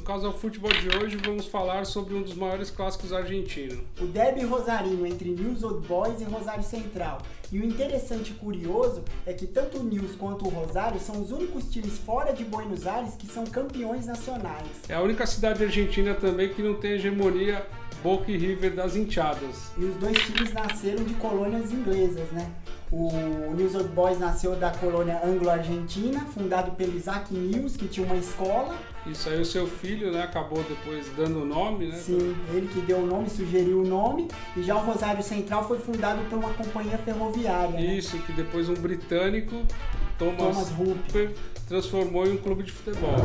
Caso ao Futebol de hoje, vamos falar sobre um dos maiores clássicos argentinos. O derby rosarino entre Newell's Old Boys e Rosário Central. E o interessante e curioso é que tanto o Newell's quanto o Rosário são os únicos times fora de Buenos Aires que são campeões nacionais. É a única cidade argentina também que não tem hegemonia Boca e River das hinchadas. E os dois times nasceram de colônias inglesas, né? O Newell's Old Boys nasceu da colônia anglo-argentina, fundado pelo Isaac Newell's, que tinha uma escola. Isso aí o seu filho, né, acabou depois dando o nome, né? Sim, ele que deu o nome, sugeriu o nome. E já o Rosário Central foi fundado por uma companhia ferroviária. Isso, né? Que depois um britânico, Thomas Hooper, transformou em um clube de futebol.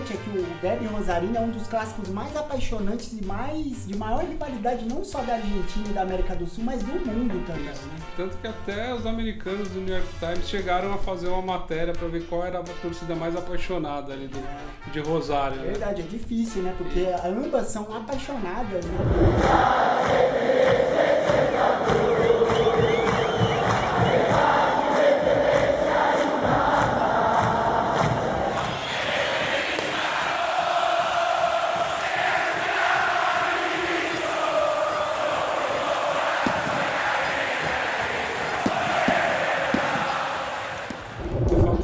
É que o derby rosarino é um dos clássicos mais apaixonantes e de maior rivalidade não só da Argentina e da América do Sul, mas do mundo também, né? Tanto que até os americanos do New York Times chegaram a fazer uma matéria para ver qual era a torcida mais apaixonada ali de Rosário. É verdade, é difícil, né? Porque ambas são apaixonadas, né?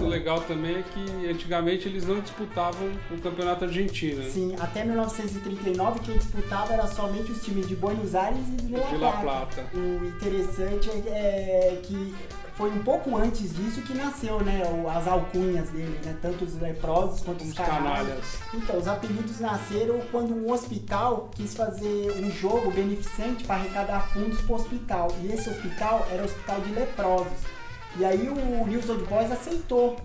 Legal também é que antigamente eles não disputavam o campeonato argentino. Sim, até 1939 quem disputava era somente os times de Buenos Aires e de La Plata. O interessante é que foi um pouco antes disso que nasceu, né, as alcunhas deles, né, tanto os leprosos quanto os canalhas. Então, os apelidos nasceram quando um hospital quis fazer um jogo beneficente para arrecadar fundos para o hospital. E esse hospital era o Hospital de Leprosos. E aí o Newell's Old Boys aceitou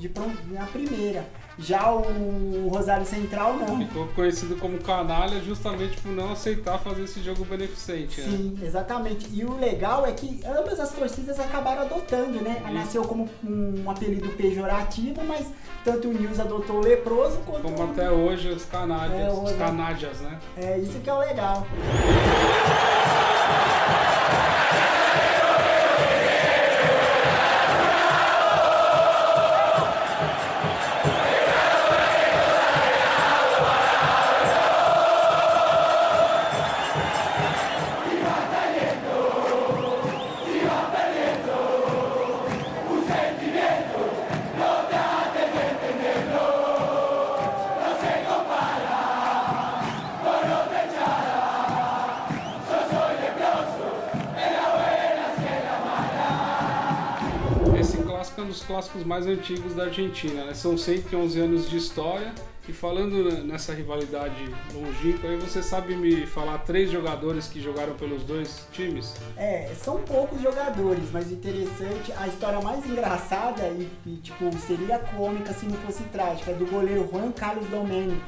na primeira. Já o Rosário Central não. Ficou conhecido como canalha justamente por não aceitar fazer esse jogo beneficente. Sim, né? Exatamente. E o legal é que ambas as torcidas acabaram adotando, né? Nasceu como um apelido pejorativo, mas tanto o Newell's adotou o leproso quanto... Como até hoje os canalhas, os canádias, né? É, isso que é o legal. É um dos clássicos mais antigos da Argentina, né? São 111 anos de história. E falando nessa rivalidade longínqua, aí você sabe me falar 3 jogadores que jogaram pelos dois times? São poucos jogadores, mas interessante, a história mais engraçada e tipo, seria cômica se não fosse trágica, é do goleiro Juan Carlos Domênico.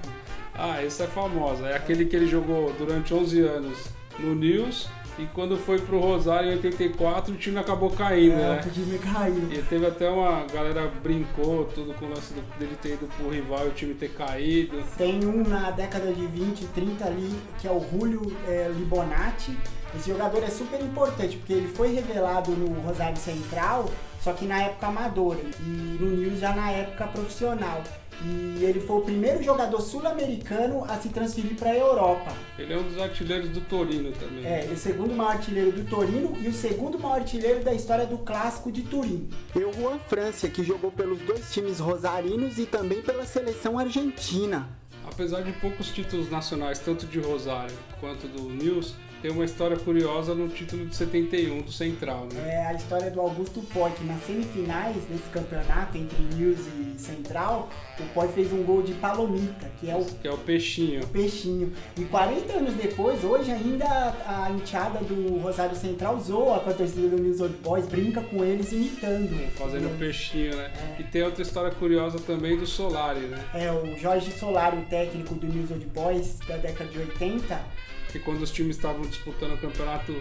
Ah, essa é famosa, é aquele que ele jogou durante 11 anos no Newell's. E quando foi pro Rosário em 84, o time acabou caindo, né? O time caiu. E teve até uma galera brincou tudo com o lance dele ter ido pro rival e o time ter caído. Tem um na década de 20, 30 ali, que é o Julio Libonati. Esse jogador é super importante, porque ele foi revelado no Rosário Central, só que na época amadora, e no Newell's já na época profissional. E ele foi o primeiro jogador sul-americano a se transferir para a Europa. Ele é um dos artilheiros do Torino também. Ele é o segundo maior artilheiro do Torino e o segundo maior artilheiro da história do Clássico de Turim. E o Juan Francia, que jogou pelos dois times rosarinos e também pela seleção argentina. Apesar de poucos títulos nacionais, tanto de Rosário quanto do Newell's, tem uma história curiosa no título de 71 do Central, né? É a história do Augusto Poi, que nas semifinais desse campeonato entre Newell's e Central, o Poi fez um gol de palomita, que é o peixinho. Peixinho. E 40 anos depois, hoje ainda a enteada do Rosário Central zoa com a torcida do Newell's Old Boys, brinca com eles imitando. Fazendo o peixinho, né? E tem outra história curiosa também do Solari, né? O Jorge Solari, o técnico do Newell's Old Boys da década de 80, que quando os times estavam disputando o campeonato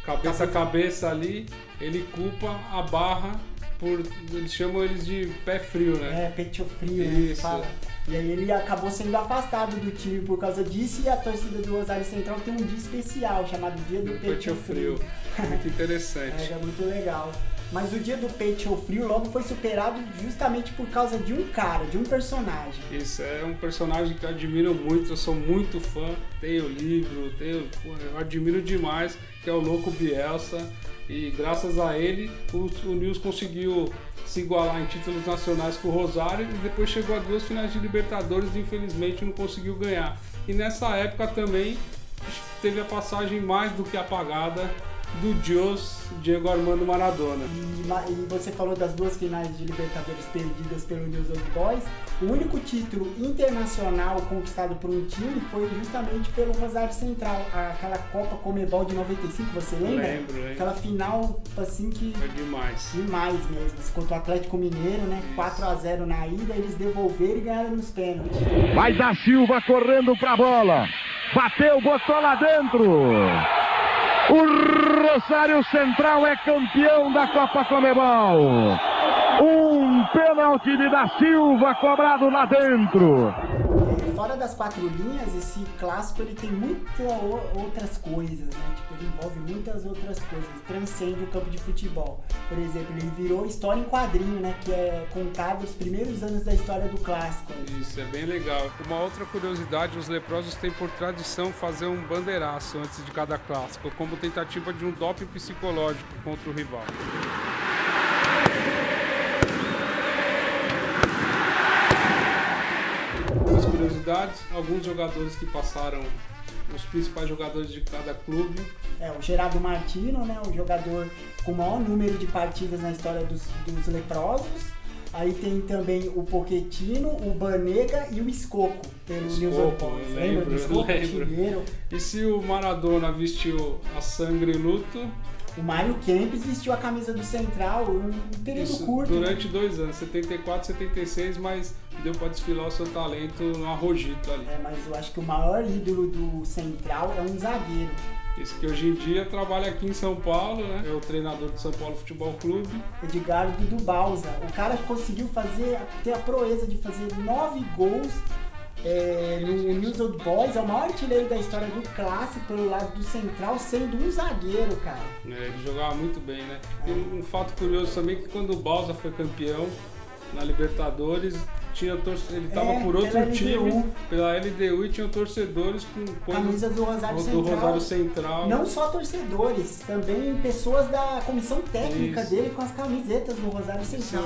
cabeça a cabeça ali, ele culpa a barra eles chamam eles de pé frio, né? Pecho frio, né? Fala. E aí ele acabou sendo afastado do time por causa disso, e a torcida do Rosário Central tem um dia especial chamado Dia do Pecho Frio. Muito interessante. É muito legal. Mas o Dia do Pecho Frio logo foi superado justamente por causa de um cara, de um personagem. Isso, é um personagem que eu admiro muito, eu sou muito fã, tenho livro, eu admiro demais, que é o Louco Bielsa. E graças a ele, o Nils conseguiu se igualar em títulos nacionais com o Rosário e depois chegou a 2 finais de Libertadores e infelizmente não conseguiu ganhar. E nessa época também teve a passagem mais do que apagada do Dios Diego Armando Maradona. E você falou das 2 finais de Libertadores perdidas pelo News Old Boys. O único título internacional conquistado por um time foi justamente pelo Rosário Central, aquela Copa Comebol de 95, você lembra? Lembro. Aquela final assim que... Foi demais. Demais mesmo, contra o Atlético Mineiro, né? 4-0 na ida, eles devolveram e ganharam nos pênaltis. Vai da Silva correndo pra bola, bateu, botou lá dentro. O Rosário Central é campeão da Copa Comebol. Um pênalti de Da Silva cobrado lá dentro. Fora das 4 linhas, esse clássico ele tem muitas outras coisas, né? Tipo, ele envolve muitas outras coisas, transcende o campo de futebol. Por exemplo, ele virou história em quadrinho, né? Que é contado os primeiros anos da história do clássico. Isso, é bem legal. Uma outra curiosidade, os leprosos têm por tradição fazer um bandeiraço antes de cada clássico, como tentativa de um doping psicológico contra o rival. As curiosidades, alguns jogadores que passaram, os principais jogadores de cada clube. O Gerardo Martino, né, o jogador com o maior número de partidas na história dos leprosos. Aí tem também o Pochettino, o Banega e o Escoco, pelo News Old Boys. Lembra do Escoco? Lembro. E se o Maradona vestiu a sangue e luto... O Mário Kempes vestiu a camisa do Central um período curto. Durante 2 anos, 74, 76, mas deu para desfilar o seu talento no Arrojito ali. Mas eu acho que o maior ídolo do Central é um zagueiro. Esse que hoje em dia trabalha aqui em São Paulo, né? É o treinador do São Paulo Futebol Clube. Edgardo Dudu Balsa. O cara conseguiu ter a proeza de fazer 9 gols no News Old Boys, é o maior artilheiro da história do clássico pelo lado do Central, sendo um zagueiro, cara. Ele jogava muito bem, né? Tem um fato curioso também, que quando o Balsa foi campeão na Libertadores, ele estava por outro time, pela LDU, e tinha torcedores com camisas do Rosário Central. Não só torcedores, também pessoas da comissão técnica dele com as camisetas do Rosário Central.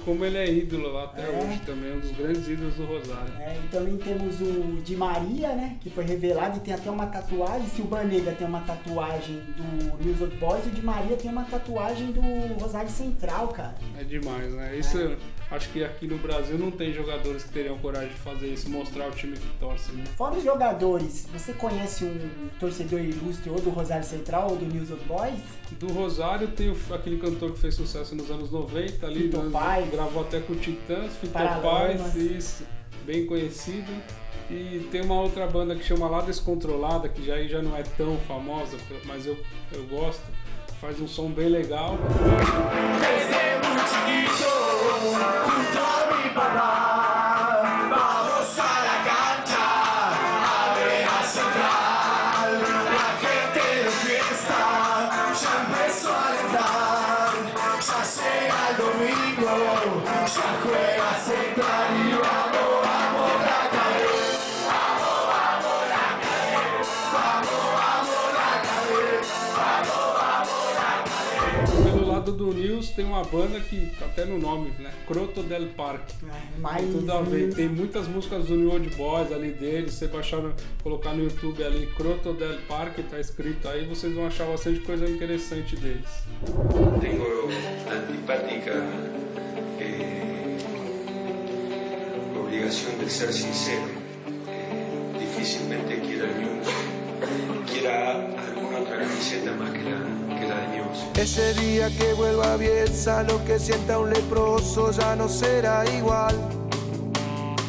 Como ele é ídolo lá até hoje também, um dos grandes ídolos do Rosário. E também temos o Di Maria, né, que foi revelado e tem até uma tatuagem. Se o Banega tem uma tatuagem do News Old Boys, o Di Maria tem uma tatuagem do Rosário Central, cara. É demais, né? Isso, acho que aqui no Brasil não tem jogadores que teriam coragem de fazer isso, mostrar o time que torce, né? Fora os jogadores, você conhece um torcedor ilustre ou do Rosário Central ou do News Old Boys? Do Rosário tem aquele cantor que fez sucesso nos anos 90, ali, gravou até com o Titãs, Fito Paz, isso, bem conhecido. E tem uma outra banda que chama La Descontrolada, que já não é tão famosa, mas eu gosto, faz um som bem legal. Pelo lado do Nils tem uma banda que tá até no nome, né? Croto del Parque. Tem tudo a ver. Tem muitas músicas do New Old Boys ali deles. Se você colocar no YouTube ali Croto del Parque, tá escrito aí, vocês vão achar bastante coisa interessante deles. Tengo la antipática obligación de ser sincero. Difícilmente quiera el News, quiera alguna otra camiseta más que la de News. Ese día que vuelva Bielsa, lo que sienta un leproso ya no será igual.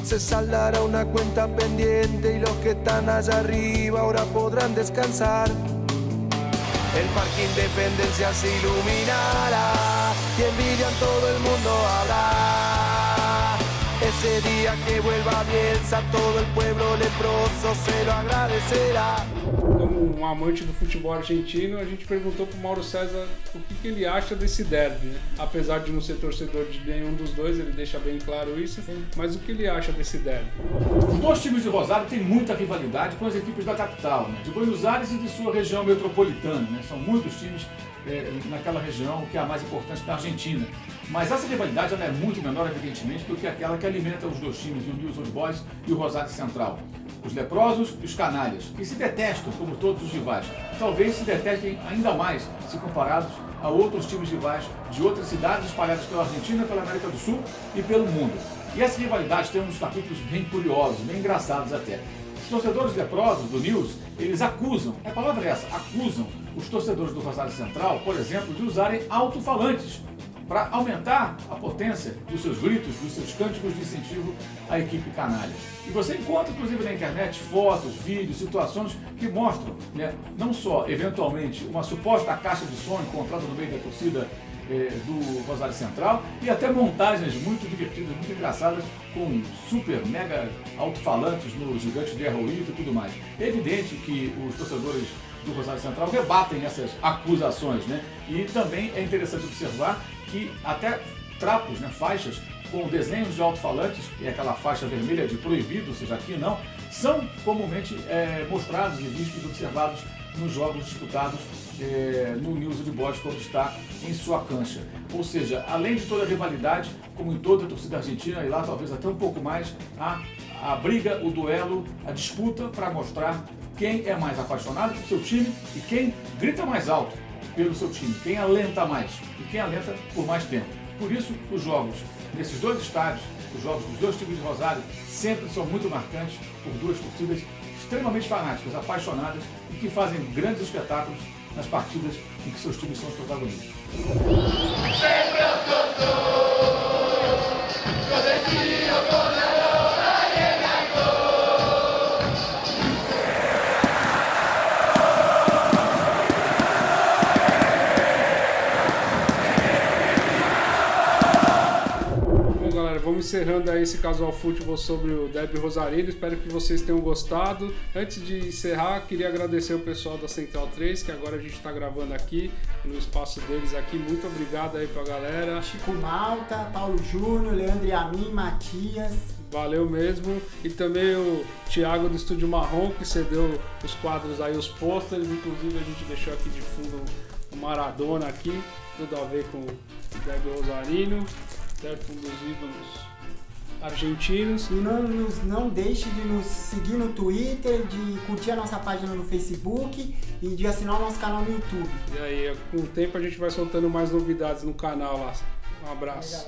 Se saldará una cuenta pendiente y los que están allá arriba ahora podrán descansar. El Parque Independencia se iluminará y envidia en todo el mundo habrá. Ese día que vuelva Bielsa, todo el pueblo leproso se lo agradecerá. Como um amante do futebol argentino, a gente perguntou pro Mauro César o que ele acha desse derby, né? Apesar de não ser torcedor de nenhum dos dois, ele deixa bem claro isso, mas o que ele acha desse derby? Os dois times de Rosário têm muita rivalidade com as equipes da capital, né? De Buenos Aires e de sua região metropolitana, né? São muitos times naquela região que é a mais importante da Argentina. Mas essa rivalidade ela é muito menor, evidentemente, do que aquela que alimenta os dois times, o Newell's Old Boys e o Rosário Central. Os leprosos e os canalhas, que se detestam como todos os rivais. Talvez se detestem ainda mais se comparados a outros times rivais de outras cidades espalhadas pela Argentina, pela América do Sul e pelo mundo. E essa rivalidade tem uns capítulos bem curiosos, bem engraçados até. Os torcedores leprosos do Newell's, eles acusam, a palavra é essa, acusam os torcedores do Rosário Central, por exemplo, de usarem alto-falantes para aumentar a potência dos seus gritos, dos seus cânticos de incentivo à equipe canalha. E você encontra, inclusive, na internet, fotos, vídeos, situações que mostram, né, não só, eventualmente, uma suposta caixa de som encontrada no meio da torcida do Rosário Central e até montagens muito divertidas, muito engraçadas, com super, mega alto-falantes no gigante de Arroito e tudo mais. É evidente que os torcedores do Rosário Central rebatem essas acusações, né? E também é interessante observar que até trapos, né, faixas com desenhos de alto-falantes, e aquela faixa vermelha de proibido, ou seja, aqui não, são comumente mostrados e vistos e observados nos jogos disputados no Newell's Old Boys quando está em sua cancha. Ou seja, além de toda a rivalidade, como em toda a torcida argentina, e lá talvez até um pouco mais, a briga, o duelo, a disputa para mostrar quem é mais apaixonado pelo seu time e quem grita mais alto pelo seu time, quem alenta mais e quem alenta por mais tempo. Por isso, os jogos nesses dois estádios, os jogos dos dois times de Rosário, sempre são muito marcantes por duas torcidas extremamente fanáticas, apaixonadas e que fazem grandes espetáculos nas partidas em que seus times são os protagonistas. Vamos encerrando aí esse Casual Futebol sobre o derby rosarino. Espero que vocês tenham gostado. Antes de encerrar, queria agradecer o pessoal da Central 3, que agora a gente está gravando aqui, no espaço deles aqui. Muito obrigado aí pra galera. Chico Malta, Paulo Júnior, Leandro Yamin, Matias. Valeu mesmo. E também o Thiago do Estúdio Marrom, que cedeu os quadros aí, os pôsteres. Inclusive a gente deixou aqui de fundo o Maradona aqui, tudo a ver com o derby rosarino, certo? Um dos ídolos argentinos. E não deixe de nos seguir no Twitter, de curtir a nossa página no Facebook e de assinar o nosso canal no YouTube. E aí, com o tempo a gente vai soltando mais novidades no canal lá. Um abraço.